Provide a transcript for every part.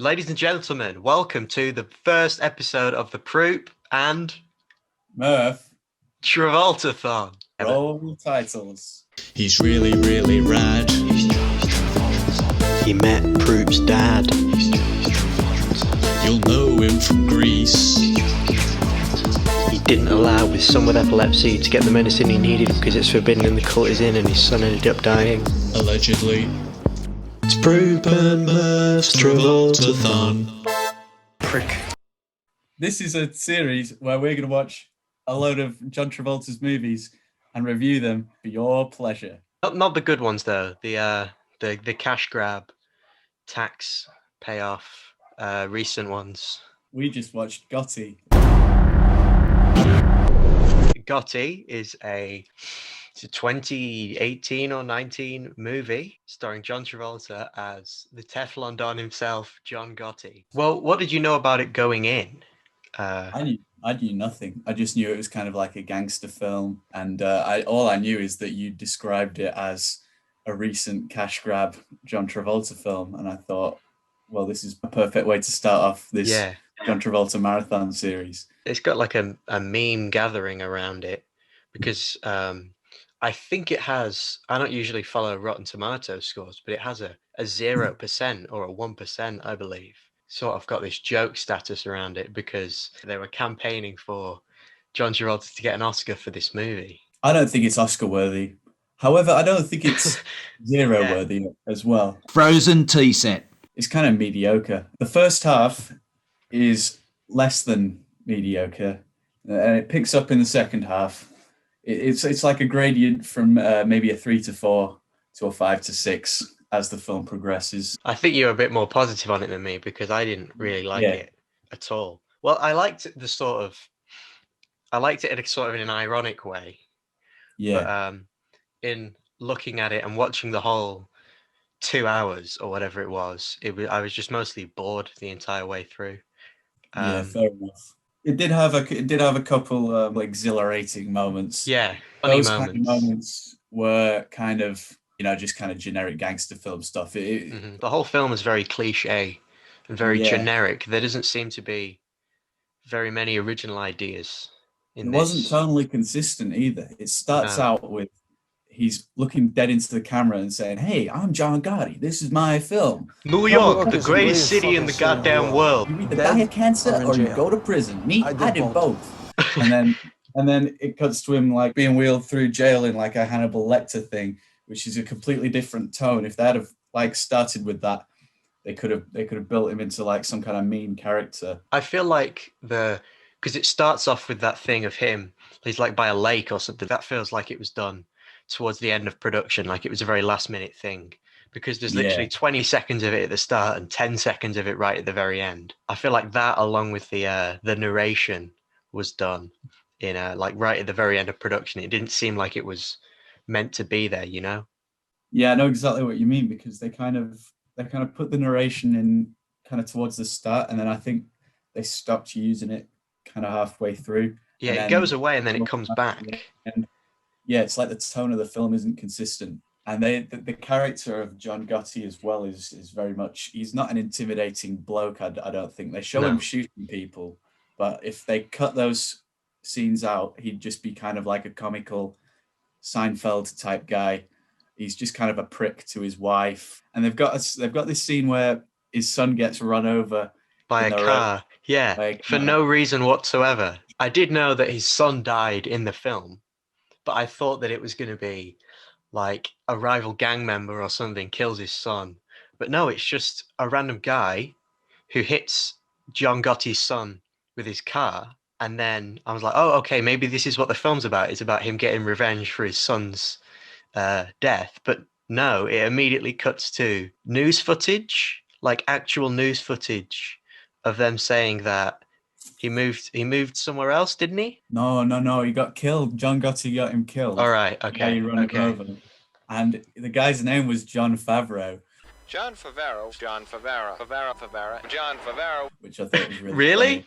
Ladies and gentlemen, welcome to the first episode of the Proop and Murph, Travoltathon. roll titles. He's really, really rad. He met Proop's dad. You'll know him from Greece. He didn't allow his son with epilepsy to get the medicine he needed because it's forbidden in the cult he's in, and his son ended up dying. Allegedly. It's Proop and Murph's Travoltathon. Prick. This is a series where we're going to watch a load of John Travolta's movies and review them for your pleasure. Not the good ones though. The cash grab, tax payoff, recent ones. We just watched Gotti. Gotti is it's a 2018 or 19 movie starring John Travolta as the Teflon Don himself, John Gotti. Well, what did you know about it going in? I knew nothing. I just knew it was kind of like a gangster film, and all I knew is that you described it as a recent cash grab John Travolta film, and I thought, well, this is a perfect way to start off this John Travolta marathon series. It's got like a meme gathering around it because I think it has, I don't usually follow Rotten Tomatoes scores, but it has a 0% or a 1%, I believe. Sort of got this joke status around it because they were campaigning for John Travolta to get an Oscar for this movie. I don't think it's Oscar worthy. However, I don't think it's zero worthy as well. Frozen tea set. It's kind of mediocre. The first half is less than mediocre, and it picks up in the second half. It's like a gradient from maybe a 3 to 4 to a 5 to 6 as the film progresses. I think you're a bit more positive on it than me because I didn't really like it at all. Well, I liked it in a sort of in an ironic way. Yeah. But in looking at it and watching the whole 2 hours or whatever it was, I was just mostly bored the entire way through. Yeah, fair enough. It did have a couple of exhilarating moments. Yeah, funny those moments. kind of moments were kind of, just kind of generic gangster film stuff. The whole film is very cliche and very generic. There doesn't seem to be very many original ideas in this. It wasn't tonally consistent either. It starts out with he's looking dead into the camera and saying, "Hey, I'm John Gotti. This is my film. New York, the greatest city in the goddamn world. You either die of cancer or you go to prison. Me, I did both." and then it cuts to him like being wheeled through jail in like a Hannibal Lecter thing, which is a completely different tone. If they'd have like started with that, they could have built him into like some kind of mean character. I feel like because it starts off with that thing of him, he's like by a lake or something. That feels like it was done towards the end of production, like it was a very last minute thing, because there's literally 20 seconds of it at the start and 10 seconds of it right at the very end. I feel like that, along with the narration, was done in like right at the very end of production. It didn't seem like it was meant to be there, Yeah, I know exactly what you mean, because they kind of put the narration in kind of towards the start, and then I think they stopped using it kind of halfway through. Yeah, it goes away and then it comes back. And yeah, it's like the tone of the film isn't consistent. And the character of John Gotti as well is very much, he's not an intimidating bloke, I don't think. They show him shooting people, but if they cut those scenes out, he'd just be kind of like a comical Seinfeld type guy. He's just kind of a prick to his wife. And they've got this scene where his son gets run over by a car. For no reason whatsoever. I did know that his son died in the film, but I thought that it was going to be like a rival gang member or something kills his son. But no, it's just a random guy who hits John Gotti's son with his car. And then I was like, oh, okay, maybe this is what the film's about. It's about him getting revenge for his son's death. But no, it immediately cuts to news footage, like actual news footage of them saying that he moved somewhere else, didn't he? No, he got killed. John Gotti got him killed. All right, okay. Him over. And the guy's name was John Favreau. John Favreau, John Favreau, John Favreau. Which I thought was really Really? funny.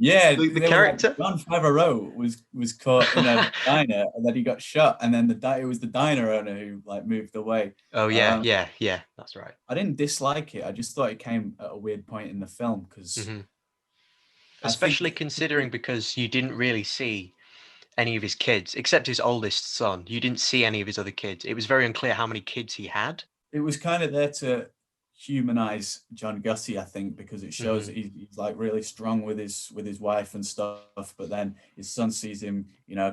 Yeah, The they were like character? John Favreau was caught in a diner and then he got shot, and then it was the diner owner who like moved away. Oh yeah, that's right. I didn't dislike it. I just thought it came at a weird point in the film because Hmm. I think Especially considering because you didn't really see any of his kids except his oldest son. You didn't see any of his other kids. It was very unclear how many kids he had. it was kind of there to humanize John Gotti, I think, because it shows that he's like really strong with his wife and stuff. But then his son sees him,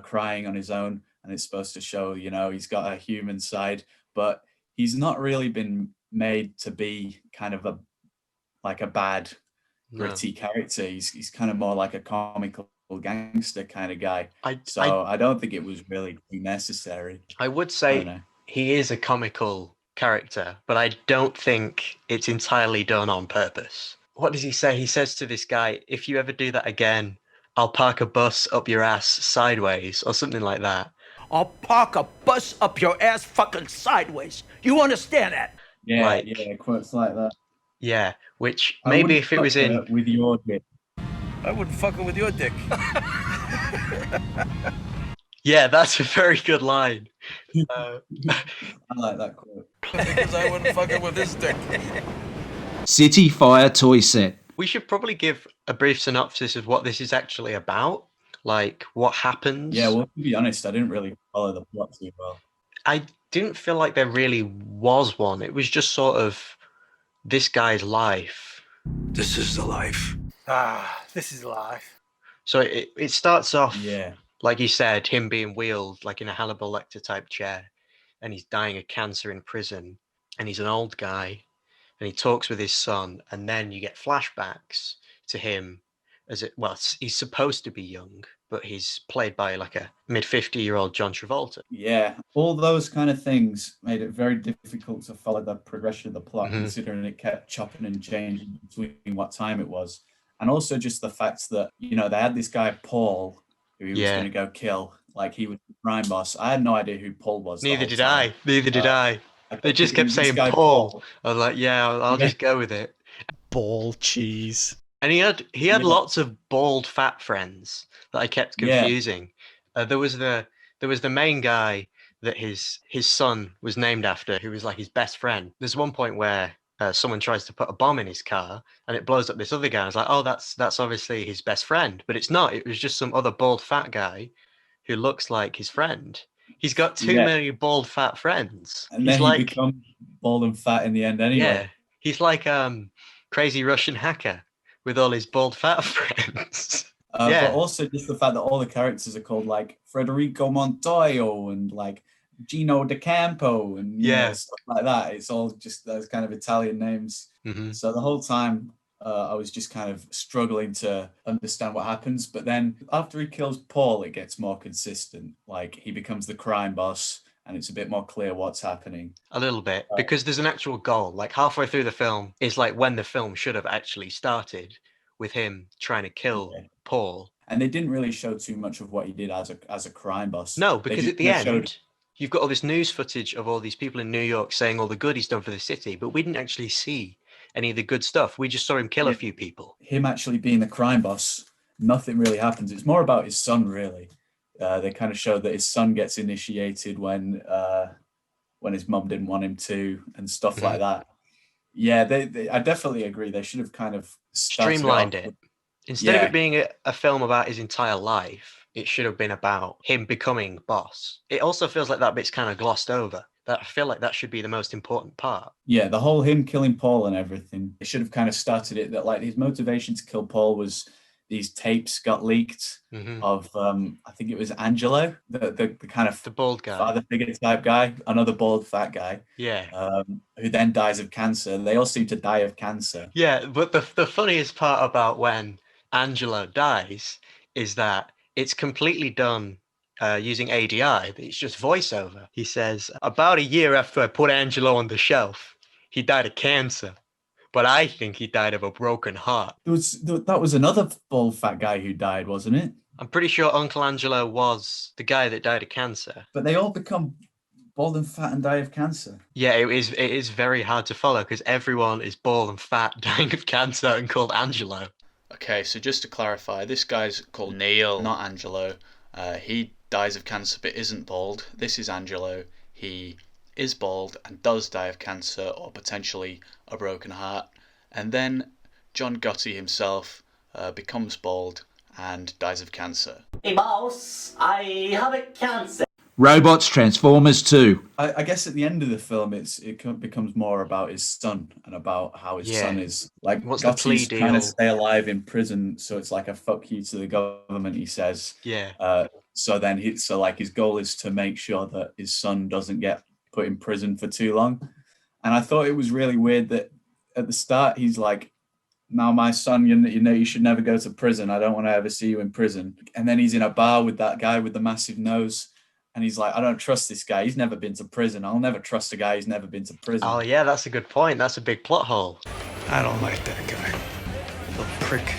crying on his own, and it's supposed to show, he's got a human side, but he's not really been made to be kind of a bad, gritty character. He's kind of more like a comical gangster kind of guy. I don't think it was really necessary. I would say he is a comical character, but I don't think it's entirely done on purpose. What does he say? He says to this guy, if you ever do that again, I'll park a bus up your ass sideways or something like that. I'll park a bus up your ass fucking sideways. You understand that? Yeah, quotes like that. Yeah, which maybe if it was in... With your dick. I wouldn't fuck with your dick. Yeah, that's a very good line. I like that quote. Because I wouldn't fuck with this dick. City Fire toy set. We should probably give a brief synopsis of what this is actually about. Like, what happens. Yeah, well, to be honest, I didn't really follow the plot too well. I didn't feel like there really was one. It was just sort of this guy's life. This is the life. This is life. So it starts off, yeah, like you said, him being wheeled like in a Hannibal Lecter type chair, and he's dying of cancer in prison, and he's an old guy, and he talks with his son, and then you get flashbacks to him he's supposed to be young, but he's played by like a mid-50-year-old John Travolta. Yeah, all those kind of things made it very difficult to follow the progression of the plot, considering it kept chopping and changing between what time it was. And also just the fact that, they had this guy, Paul, who he was going to go kill. Like, he was the crime boss. I had no idea who Paul was. Neither did I. They just kept saying Paul. I was like, yeah, I'll just go with it. Ball cheese. And he had lots of bald fat friends that I kept confusing. There was the main guy that his son was named after, who was like his best friend. There's one point where someone tries to put a bomb in his car and it blows up this other guy. I was like, oh, that's obviously his best friend, but it's not. It was just some other bald fat guy who looks like his friend. He's got too many bald fat friends. And then he becomes bald and fat in the end anyway. Yeah, he's like crazy Russian hacker with all his bald fat friends. But also just the fact that all the characters are called like Federico Montoya and like Gino De Campo and stuff like that. It's all just those kind of Italian names. So the whole time I was just kind of struggling to understand what happens. But then after he kills Paul, it gets more consistent. Like, he becomes the crime boss and it's a bit more clear what's happening. A little bit, because there's an actual goal. Like, halfway through the film is like when the film should have actually started, with him trying to kill Paul. And they didn't really show too much of what he did as a crime boss. No, because at the end, you've got all this news footage of all these people in New York saying all the good he's done for the city, but we didn't actually see any of the good stuff. We just saw him kill a few people. Him actually being the crime boss, nothing really happens. It's more about his son, really. They kind of showed that his son gets initiated when his mum didn't want him to, and stuff like that. Yeah, I definitely agree. They should have kind of streamlined it. Instead of it being a film about his entire life, it should have been about him becoming boss. It also feels like that bit's kind of glossed over. That I feel like that should be the most important part. Yeah, the whole him killing Paul and everything. It should have kind of started it that like his motivation to kill Paul was these tapes got leaked of I think it was Angelo, the kind of the bald guy, father figure type guy, another bald fat guy. Yeah. Who then dies of cancer. They all seem to die of cancer. Yeah, but the funniest part about when Angelo dies is that it's completely done using ADI. It's just voiceover. He says, about a year after I put Angelo on the shelf, he died of cancer. But I think he died of a broken heart. That was another bald fat guy who died, wasn't it? I'm pretty sure Uncle Angelo was the guy that died of cancer. But they all become bald and fat and die of cancer. Yeah, it is very hard to follow because everyone is bald and fat dying of cancer and called Angelo. Okay, so just to clarify, this guy's called Neil, not Angelo. He dies of cancer but isn't bald. This is Angelo. He is bald and does die of cancer or potentially a broken heart. And then John Gotti himself becomes bald and dies of cancer. Hey boss, I have a cancer. Robots Transformers 2. I guess at the end of the film, it becomes more about his son and about how his son is like. What's the plea Gotti's deal? trying to stay alive in prison, so it's like a fuck you to the government. He says, Yeah. So then his goal is to make sure that his son doesn't get put in prison for too long. And I thought it was really weird that at the start he's like, "Now my son, you know, you should never go to prison. I don't want to ever see you in prison." And then he's in a bar with that guy with the massive nose. And he's like, "I don't trust this guy. He's never been to prison. I'll never trust a guy who's never been to prison." Oh, yeah, that's a good point. That's a big plot hole. I don't like that guy. The prick.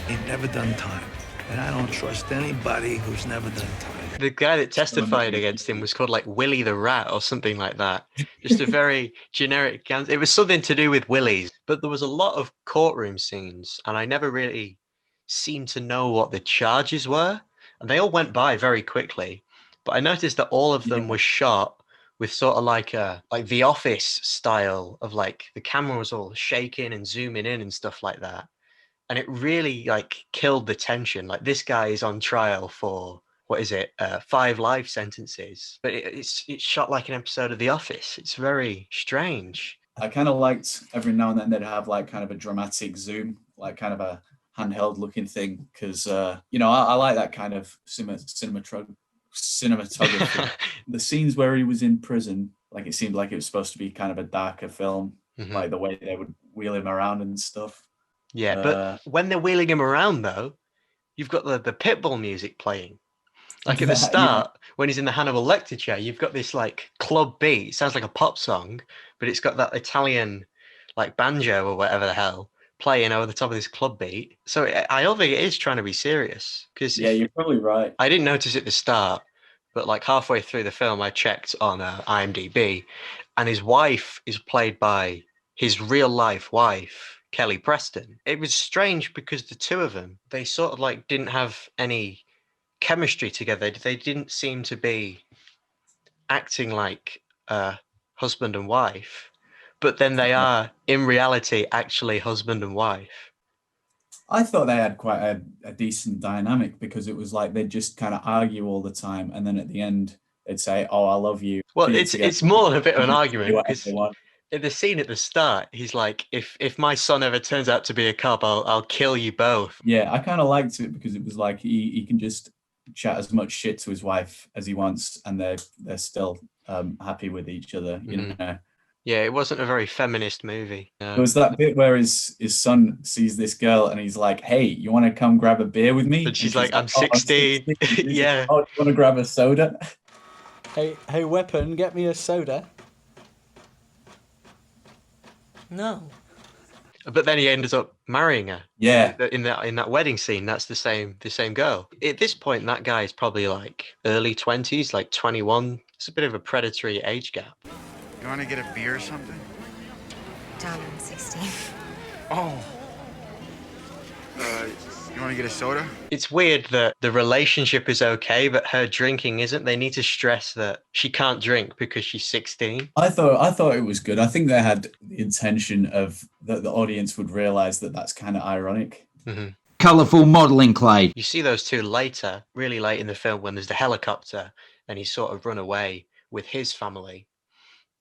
He's never done time. And I don't trust anybody who's never done time. The guy that testified against him was called like Willie the Rat or something like that. Just a very generic. It was something to do with Willies. But there was a lot of courtroom scenes, and I never really seemed to know what the charges were. And they all went by very quickly. But I noticed that all of them were shot with sort of like The Office style of like the camera was all shaking and zooming in and stuff like that. And it really like killed the tension. Like this guy is on trial for, 5 life sentences, but it's shot like an episode of The Office. It's very strange. I kind of liked every now and then they'd have like kind of a dramatic zoom, like kind of a handheld looking thing. Cause I like that kind of cinematography. The scenes where he was in prison, like it seemed like it was supposed to be kind of a darker film, like the way they would wheel him around and stuff. Yeah, but when they're wheeling him around though, you've got the Pitbull music playing. Like at the start, when he's in the Hannibal Lecter chair, you've got this like club beat. It sounds like a pop song, but it's got that Italian like banjo or whatever the hell playing over the top of this club beat. So I don't think it is trying to be serious. Because you're probably right. I didn't notice it at the start, but like halfway through the film, I checked on IMDb, and his wife is played by his real life wife, Kelly Preston. It was strange because the two of them, they sort of like didn't have any chemistry together. They didn't seem to be acting like husband and wife, but then they are in reality actually husband and wife. I thought they had quite a decent dynamic because it was like they'd just kind of argue all the time, and then at the end they'd say, "Oh, I love you." Well, it's more than a bit of an argument because in the scene at the start, he's like, "If my son ever turns out to be a cop, I'll kill you both." Yeah, I kind of liked it because it was like he can just chat as much shit to his wife as he wants, and they're still happy with each other, you know. Yeah, it wasn't a very feminist movie. No. There was that bit where his son sees this girl and he's like, "Hey, you want to come grab a beer with me?" And she's like, "I'm 16. I'm 16. Yeah. "Oh, do you want to grab a soda?" Hey, Weapon, get me a soda. No. But then he ends up marrying her. Yeah. In that wedding scene, that's the same girl. At this point, that guy is probably like early 20s, like 21. It's a bit of a predatory age gap. You want to get a beer or something? John, I'm 16. Oh. You want to get a soda? It's weird that the relationship is okay, but her drinking isn't. They need to stress that she can't drink because she's 16. I thought it was good. I think they had the intention of that the audience would realize that that's kind of ironic. Mm-hmm. Colourful modelling clay. You see those two later, really late in the film, when there's the helicopter and he's sort of run away with his family.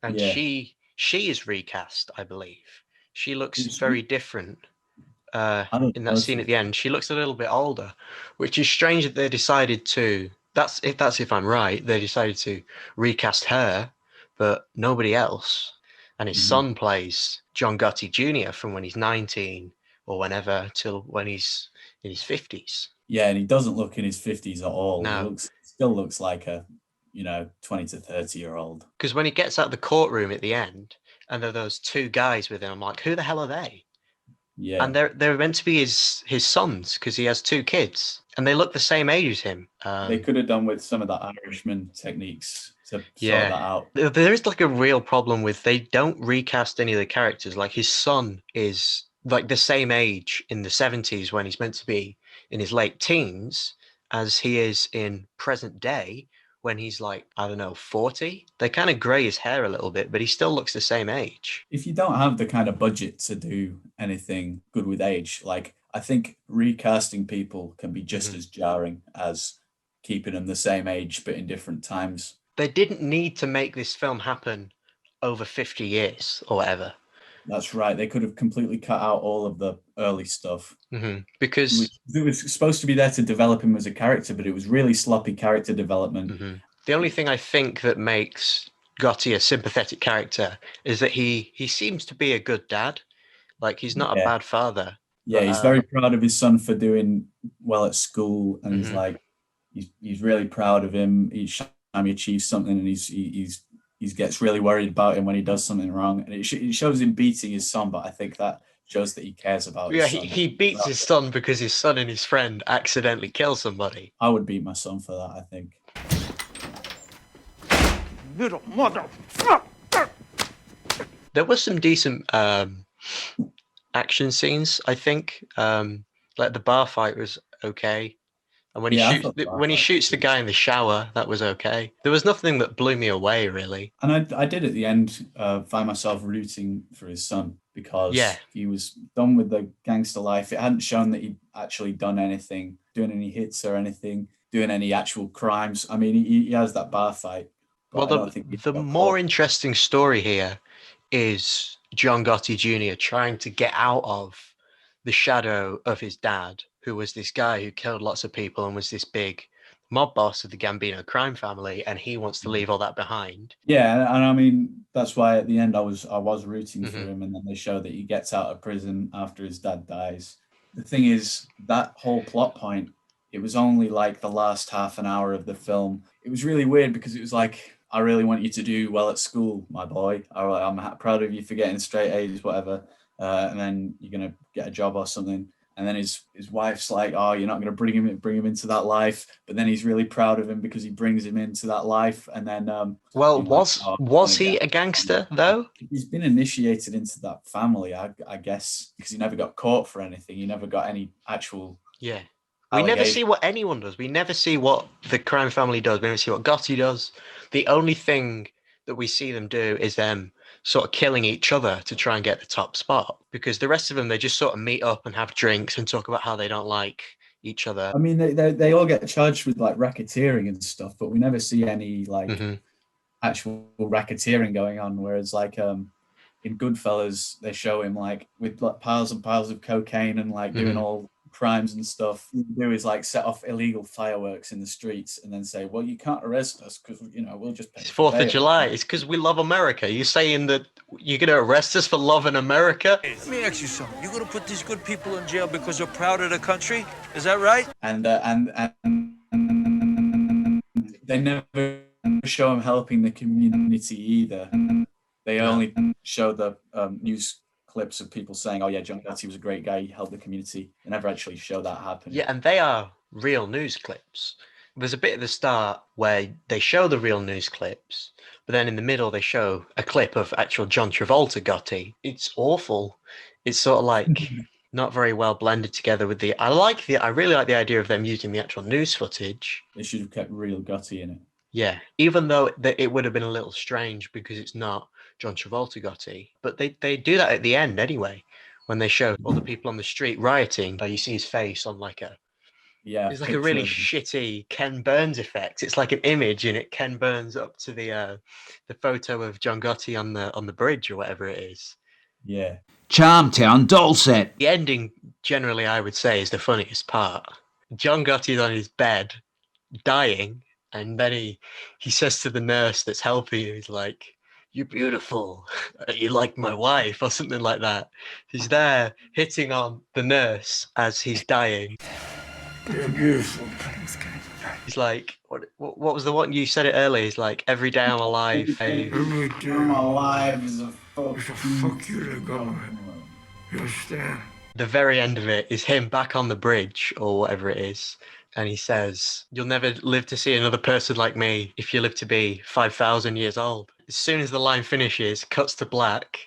And she is recast, I believe. She looks very different. In that scene at the end, she looks a little bit older, which is strange that they decided to. If I'm right, they decided to recast her, but nobody else. And his son plays John Gotti Jr. from when he's 19 or whenever till when he's in his 50s. Yeah, and he doesn't look in his 50s at all. No. He still looks like a 20 to 30-year-old. Because when he gets out of the courtroom at the end, and there are those two guys with him, I'm like, who the hell are they? Yeah. And they're meant to be his sons because he has 2 kids, and they look the same age as him. They could have done with some of the Irishman techniques to sort that out. There is like a real problem with they don't recast any of the characters. Like his son is like the same age in the 70s when he's meant to be in his late teens as he is in present day when he's like, I don't know, 40. They kind of grey his hair a little bit, but he still looks the same age. If you don't have the kind of budget to do anything good with age, like I think recasting people can be just as jarring as keeping them the same age but in different times. They didn't need to make this film happen over 50 years or whatever. That's right. They could have completely cut out all of the early stuff. Because it was supposed to be there to develop him as a character, but it was really sloppy character development. The only thing I think that makes Gotti a sympathetic character is that he seems to be a good dad. Like, he's not a bad father. Yeah, he's very proud of his son for doing well at school, and he's like, he's really proud of him each time he achieves something, and he gets really worried about him when he does something wrong, and it shows him beating his son, but I think that shows that he cares about his son. He beats his son because his son and his friend accidentally kill somebody. I would beat my son for that, I think. Little motherfucker! There was some decent action scenes, I think. Like the bar fight was okay. And when he shoots the guy in the shower, that was okay. There was nothing that blew me away, really. And I did at the end find myself rooting for his son because he was done with the gangster life. It hadn't shown that he'd actually done anything, doing any hits or anything, doing any actual crimes. I mean, he has that bar fight. Well, the more interesting story here is John Gotti Jr. trying to get out of the shadow of his dad, who was this guy who killed lots of people and was this big mob boss of the Gambino crime family, and he wants to leave all that behind. Yeah, and I mean, that's why at the end I was rooting for him, and then they show that he gets out of prison after his dad dies. The thing is, that whole plot point, it was only like the last half an hour of the film. It was really weird because it was like, I really want you to do well at school, my boy. I'm proud of you for getting straight A's, whatever. And then you're going to get a job or something. And then his wife's like, oh, you're not going to bring him into that life. But then he's really proud of him because he brings him into that life. And then, was he a gangster though? He's been initiated into that family, I guess, because he never got caught for anything. He never got any actual. Yeah. We never see what anyone does. We never see what the crime family does. We never see what Gotti does. The only thing that we see them do is them sort of killing each other to try and get the top spot, because the rest of them, they just sort of meet up and have drinks and talk about how they don't like each other. I mean, they all get charged with like racketeering and stuff, but we never see any like actual racketeering going on. Whereas like in Goodfellas, they show him like with like piles and piles of cocaine and like doing all crimes and stuff. What you do is like set off illegal fireworks in the streets and then say, well, you can't arrest us because, we'll just pay. It's 4th of July. It's because we love America. You're saying that you're going to arrest us for loving America? Let me ask you something. You're going to put these good people in jail because they're proud of the country? Is that right? And they never show him helping the community either. They only show the news clips of people saying, oh yeah, John Gotti was a great guy, he helped the community. They never actually show that happening. Yeah, and they are real news clips. There's a bit at the start where they show the real news clips, but then in the middle they show a clip of actual John Travolta Gotti. It's awful. It's sort of like not very well blended together with I really like the idea of them using the actual news footage. They should have kept real Gotti in it. Yeah, even though it would have been a little strange because it's not John Travolta Gotti. But they do that at the end anyway, when they show all the people on the street rioting. You see his face on like it's like a really shitty Ken Burns effect. It's like an image and it Ken Burns up to the photo of John Gotti on the bridge or whatever it is. Yeah. Charmtown Dulcet. The ending, generally, I would say, is the funniest part. John Gotti's on his bed, dying, and then he says to the nurse that's helping him, he's like, "You're beautiful. You like my wife," or something like that. He's there hitting on the nurse as he's dying. You're beautiful. He's like, what was the one you said it earlier? He's like, every day I'm alive. Every day I'm alive is a fuck you to God. You understand? The very end of it is him back on the bridge or whatever it is. And he says, "You'll never live to see another person like me if you live to be 5,000 years old." As soon as the line finishes, cuts to black,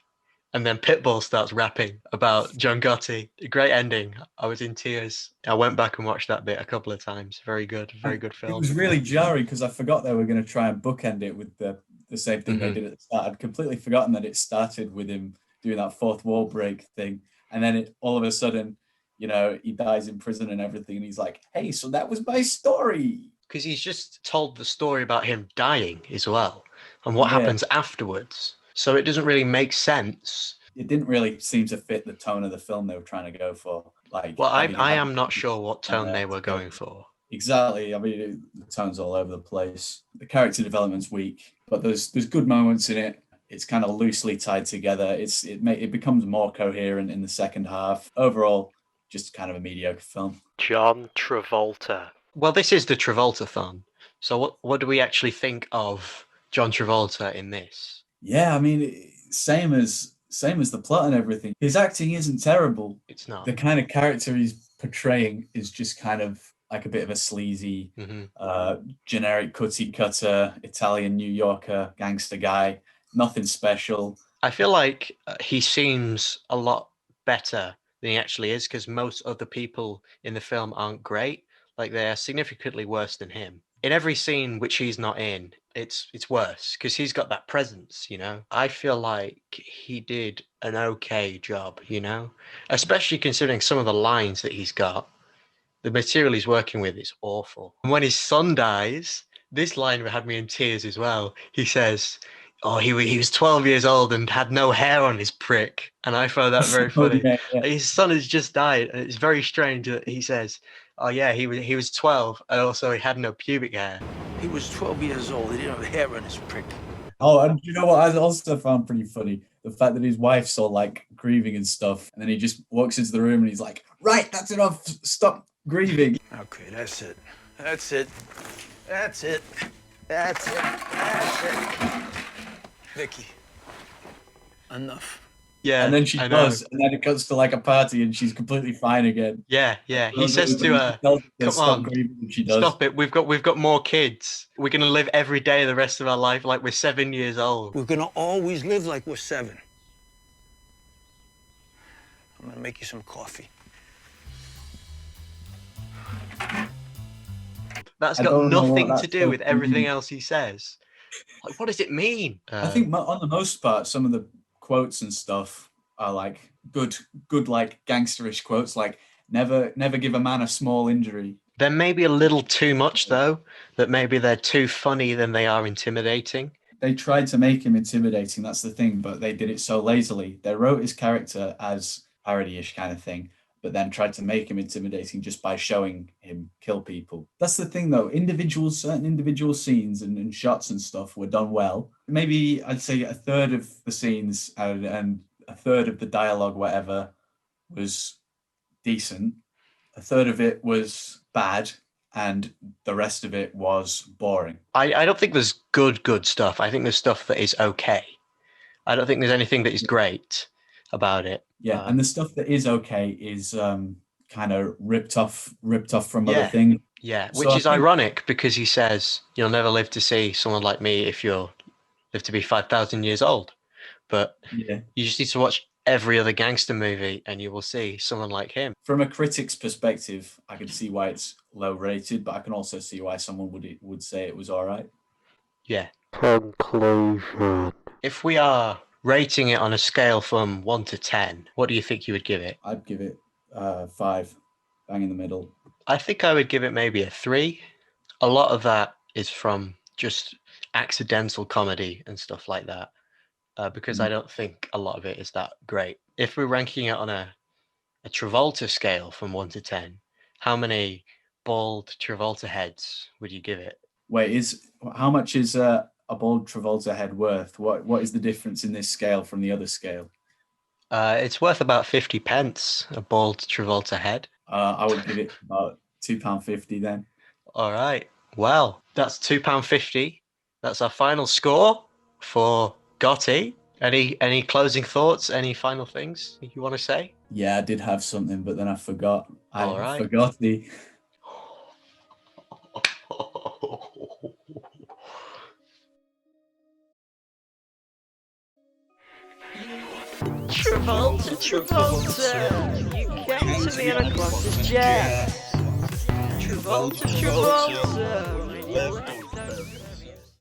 And then Pitbull starts rapping about John Gotti. Great ending. I was in tears. I went back and watched that bit a couple of times. Very good It film. was really jarring because I forgot they were going to try and bookend it with the same thing they did at the start. I'd completely forgotten that it started with him doing that fourth wall break thing. And then all of a sudden, he dies in prison and everything. And he's like, hey, so that was my story. Because he's just told the story about him dying as well and what happens afterwards. So it doesn't really make sense. It didn't really seem to fit the tone of the film they were trying to go for. Well, I am not sure what tone they were going for. Exactly. I mean, the tone's all over the place. The character development's weak, but there's good moments in it. It's kind of loosely tied together. It becomes more coherent in the second half. Overall, just kind of a mediocre film. John Travolta. Well, this is the Travoltathon. So what do we actually think of John Travolta in this? Yeah, I mean, same as the plot and everything. His acting isn't terrible. It's not. The kind of character he's portraying is just kind of like a bit of a sleazy, generic cookie cutter Italian New Yorker gangster guy. Nothing special. I feel like he seems a lot better than he actually is because most other people in the film aren't great. Like they're significantly worse than him. In every scene which he's not in, it's worse because he's got that presence, I feel like he did an okay job, especially considering some of the lines that he's got. The material he's working with is awful. And when his son dies, this line had me in tears as well. He says, oh, he was 12 years old and had no hair on his prick. And I found that very funny. Yeah. His son has just died. And it's very strange that he says, oh, yeah, he was 12. And also he had no pubic hair. He was 12 years old. He didn't have hair on his prick. Oh, and you know what I also found pretty funny? The fact that his wife's all like grieving and stuff. And then he just walks into the room and he's like, right, that's enough. Stop grieving. Okay, that's it. That's it. That's it. That's it. That's it. Vicky, enough. Yeah, and then she does, and then it cuts to like a party, and she's completely fine again. Yeah. He says to her, "Come on, stop it. We've got more kids. We're gonna live every day the rest of our life like we're 7 years old. We're gonna always live like we're 7. I'm gonna make you some coffee." That's got nothing to do with everything else he says. Like, what does it mean? I think on the most part, some of the quotes and stuff are like good like gangsterish quotes, like never give a man a small injury. They're maybe a little too much though, that maybe they're too funny than they are intimidating. They tried to make him intimidating, that's the thing, but they did it so lazily. They wrote his character as parody-ish kind of thing, but then tried to make him intimidating just by showing him kill people. That's the thing though, certain individual scenes and shots and stuff were done well. Maybe I'd say a third of the scenes and a third of the dialogue, whatever, was decent. A third of it was bad, and the rest of it was boring. I don't think there's good stuff. I think there's stuff that is okay. I don't think there's anything that is great about it. Yeah, and the stuff that is okay is kind of ripped off from other things. Yeah, which is ironic because he says, you'll never live to see someone like me if you live to be 5,000 years old. But you just need to watch every other gangster movie and you will see someone like him. From a critic's perspective, I can see why it's low rated, but I can also see why someone would say it was all right. Yeah. Conclusion. If we are rating it on a scale from 1 to 10, what do you think you would give it? I'd give it 5, bang in the middle. I think I would give it maybe a 3. A lot of that is from just accidental comedy and stuff like that, because I don't think a lot of it is that great. If we're ranking it on a Travolta scale from 1 to 10, how many bald Travolta heads would you give it? Wait, how much is a bald Travolta head worth? What is the difference in this scale from the other scale? It's worth about 50 pence, a bald Travolta head. I would give it about £2.50 then. All right. Well, that's £2.50. That's our final score for Gotti. Any closing thoughts? Any final things you want to say? Yeah, I did have something, but then I forgot. All right. Forgot the. Travolta, Travolta, you came to me on a closet jet. Travolta, Travolta, when you left